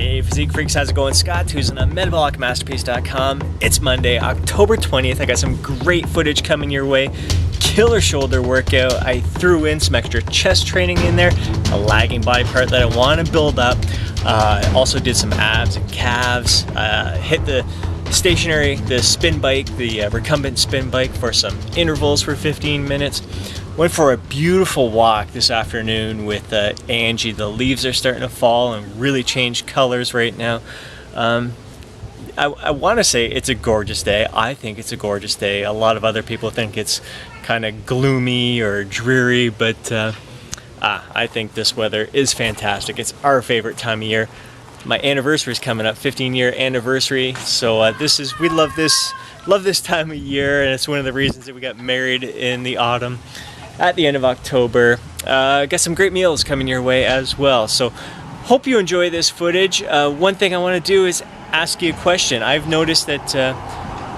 Hey Physique Freaks, how's it going? Scott, who's on MetabolicMasterpiece.com. It's Monday, October 20th. I got some great footage coming your way. Killer shoulder workout. I threw in some extra chest training in there, a lagging body part that I want to build up. I also did some abs and calves. Hit the spin bike, the recumbent spin bike for some intervals for 15 minutes. Went for a beautiful walk this afternoon with Angie. The leaves are starting to fall and really change colors right now. I want to say it's a gorgeous day. I think it's a gorgeous day. A lot of other people think it's kind of gloomy or dreary, but I think this weather is fantastic. It's our favorite time of year. My anniversary is coming up, 15-year anniversary. So we love this time of year, and it's one of the reasons that we got married in the autumn. At the end of October. Got some great meals coming your way as well. So hope you enjoy this footage. One thing I want to do is ask you a question. I've noticed that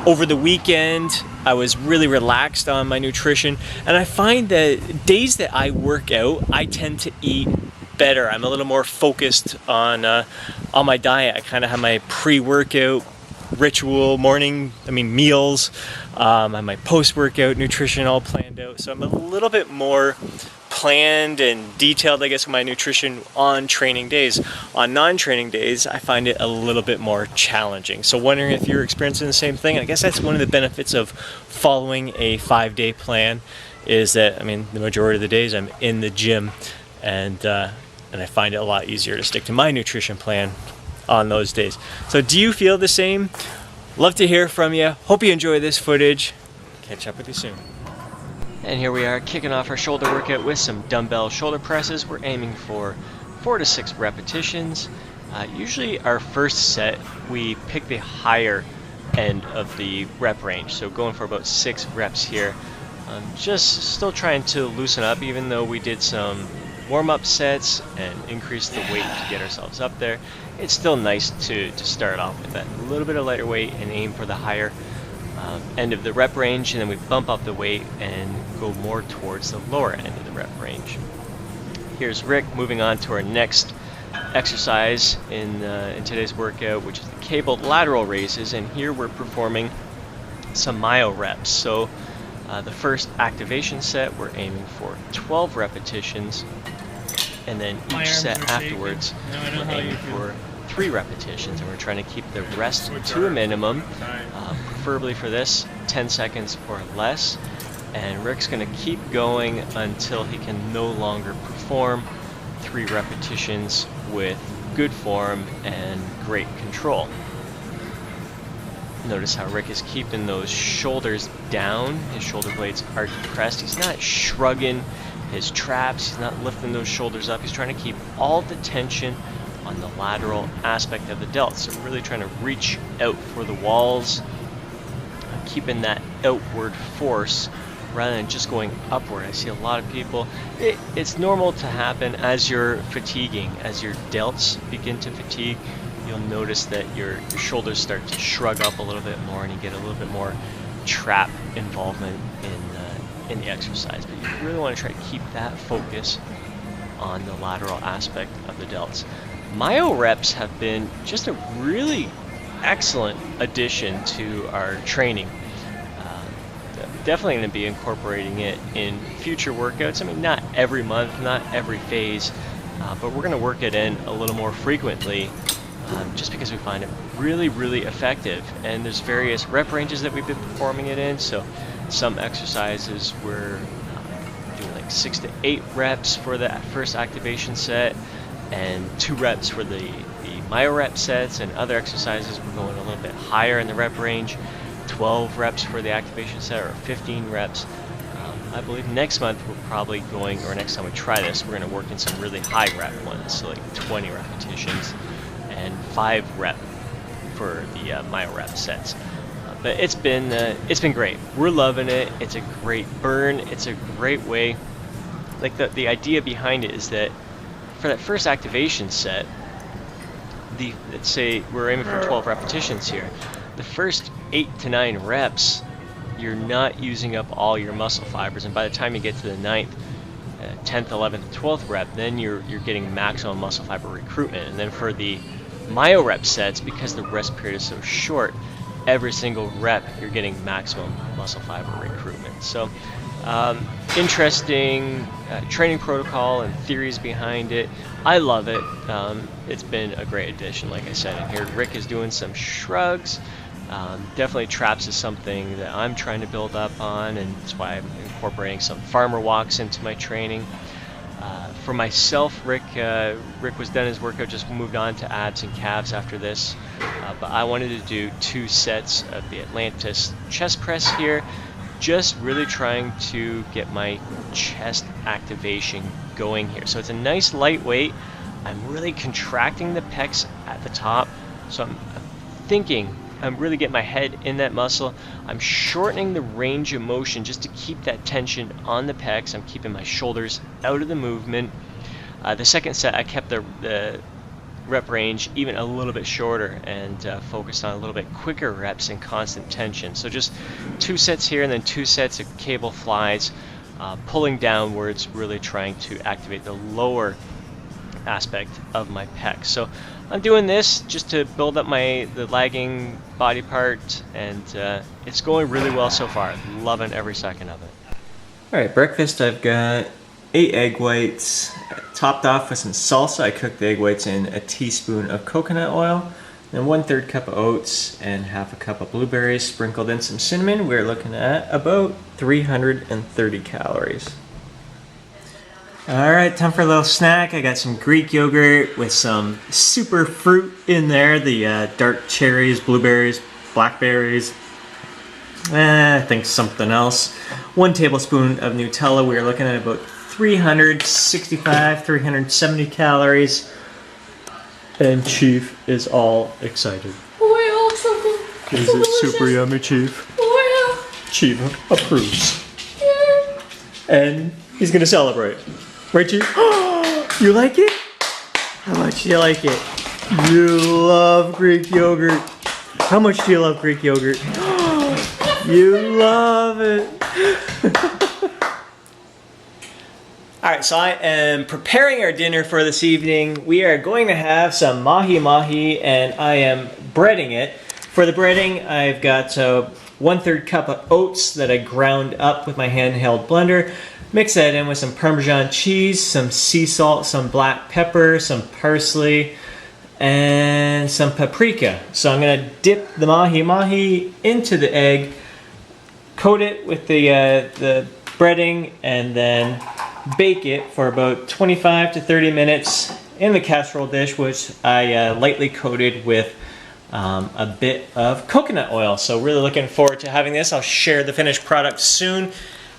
over the weekend I was really relaxed on my nutrition, and I find that days that I work out, I tend to eat better. I'm a little more focused on my diet. I kind of have my pre-workout ritual meals, and my post-workout nutrition all planned out, so I'm a little bit more planned and detailed, I guess, with my nutrition on training days. On non-training days, I find it a little bit more challenging. So wondering if you're experiencing the same thing. I guess that's one of the benefits of following a 5-day plan, is that the majority of the days I'm in the gym, and I find it a lot easier to stick to my nutrition plan on those days. So do you feel the same? Love to hear from you. Hope you enjoy this footage. Catch up with you soon. And here we are kicking off our shoulder workout with some dumbbell shoulder presses. We're aiming for 4 to 6 repetitions. Usually our first set, we pick the higher end of the rep range. So going for about 6 reps here. Just still trying to loosen up, even though we did some warm-up sets and increase the weight to get ourselves up there. It's still nice to start off with that little bit of lighter weight and aim for the higher end of the rep range, and then we bump up the weight and go more towards the lower end of the rep range. Here's Rick moving on to our next exercise in today's workout, which is the cabled lateral raises, and here we're performing some myo reps. So the first activation set, we're aiming for 12 repetitions, and then each set afterwards we're aiming for 3 repetitions, and we're trying to keep the rest to a minimum, preferably for this 10 seconds or less. And Rick's going to keep going until he can no longer perform 3 repetitions with good form and great control. Notice how Rick is keeping those shoulders down. His shoulder blades are depressed. He's not shrugging his traps. He's not lifting those shoulders up. He's trying to keep all the tension on the lateral aspect of the delts. So really trying to reach out for the walls, keeping that outward force rather than just going upward. I see a lot of people, it's normal to happen as you're fatiguing, as your delts begin to fatigue. You'll notice that your shoulders start to shrug up a little bit more, and you get a little bit more trap involvement in the exercise. But you really want to try to keep that focus on the lateral aspect of the delts. Myo reps have been just a really excellent addition to our training. Definitely going to be incorporating it in future workouts. Not every month, not every phase, but we're going to work it in a little more frequently. Just because we find it really, really effective. And there's various rep ranges that we've been performing it in. So some exercises we're doing like 6 to 8 reps for that first activation set, and 2 reps for the myo rep sets, and other exercises we're going a little bit higher in the rep range, 12 reps for the activation set, or 15 reps. I believe next month we're probably going, or next time we try this, we're going to work in some really high rep ones, so like 20 repetitions. And 5 rep for the myo rep sets. But it's been great. We're loving it. It's a great burn. It's a great way. Like the idea behind it is that for that first activation set, let's say we're aiming for 12 repetitions here. The first 8 to 9 reps, you're not using up all your muscle fibers, and by the time you get to the 9th, 10th, 11th, 12th rep, then you're getting maximum muscle fiber recruitment. And then for the myo rep sets, because the rest period is so short, every single rep you're getting maximum muscle fiber recruitment. So interesting training protocol and theories behind it. I love it. It's been a great addition, like I said. And here Rick is doing some shrugs. Definitely traps is something that I'm trying to build up on, and that's why I'm incorporating some farmer walks into my training. For myself, Rick was done his workout, just moved on to abs and calves after this. But I wanted to do 2 sets of the Atlantis chest press here, just really trying to get my chest activation going here. So it's a nice lightweight. I'm really contracting the pecs at the top, so I'm thinking I'm really getting my head in that muscle. I'm shortening the range of motion just to keep that tension on the pecs. I'm keeping my shoulders out of the movement. The second set, I kept the rep range even a little bit shorter and focused on a little bit quicker reps and constant tension. So just 2 sets here and then 2 sets of cable flies, pulling downwards, really trying to activate the lower aspect of my pecs. So I'm doing this just to build up the lagging body part, and it's going really well so far. Loving every second of it. Alright, breakfast, I've got 8 egg whites, topped off with some salsa. I cooked the egg whites in a teaspoon of coconut oil, then 1/3 cup of oats and 1/2 cup of blueberries, sprinkled in some cinnamon. We're looking at about 330 calories. Alright, time for a little snack. I got some Greek yogurt with some super fruit in there. The dark cherries, blueberries, blackberries. I think something else. 1 tablespoon of Nutella. We're looking at about 365, 370 calories. And Chief is all excited. Oh yeah, something. Is it super yummy, Chief? Oh Chief approves. yeah. And he's gonna celebrate. Right, Chief? You like it? How much do you like it? You love Greek yogurt. How much do you love Greek yogurt? You love it. Alright, so I am preparing our dinner for this evening. We are going to have some mahi-mahi, and I am breading it. For the breading, I've got 1/3 cup of oats that I ground up with my handheld blender. Mix that in with some Parmesan cheese, some sea salt, some black pepper, some parsley, and some paprika. So I'm going to dip the mahi-mahi into the egg, coat it with the breading, and then bake it for about 25 to 30 minutes in the casserole dish, which I lightly coated with a bit of coconut oil. So really looking forward to having this. I'll share the finished product soon.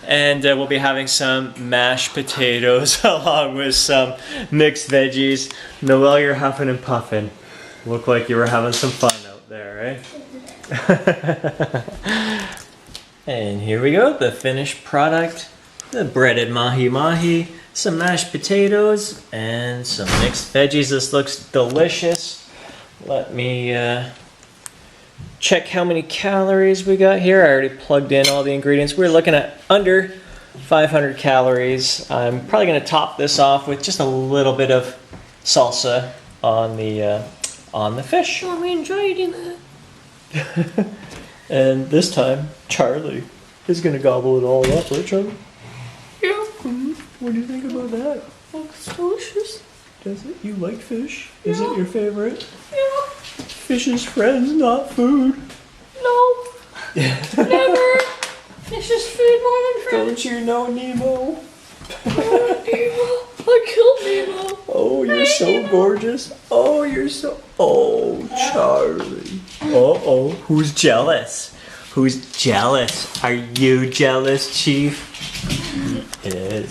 And we'll be having some mashed potatoes along with some mixed veggies. Noelle, you're huffing and puffing. Look like you were having some fun out there, right? And here we go, the finished product. The breaded mahi-mahi, some mashed potatoes, and some mixed veggies. This looks delicious. Let me check how many calories we got here. I already plugged in all the ingredients. We're looking at under 500 calories. I'm probably going to top this off with just a little bit of salsa on the fish. Oh, we enjoy eating that. And this time, Charlie is going to gobble it all up, right, Charlie? Yeah. What do you think about that? Looks delicious. Does it? You like fish? Is Yeah. it your favorite? Yeah. Fish is friends, not food. No. Never. It's just food more than friends. Don't you know, Nemo? Nemo. I killed Nemo. Oh, you're so Nemo. gorgeous. Oh, you're so... Oh, Charlie. Uh-oh. Who's jealous? Who's jealous? Are you jealous, Chief? He is.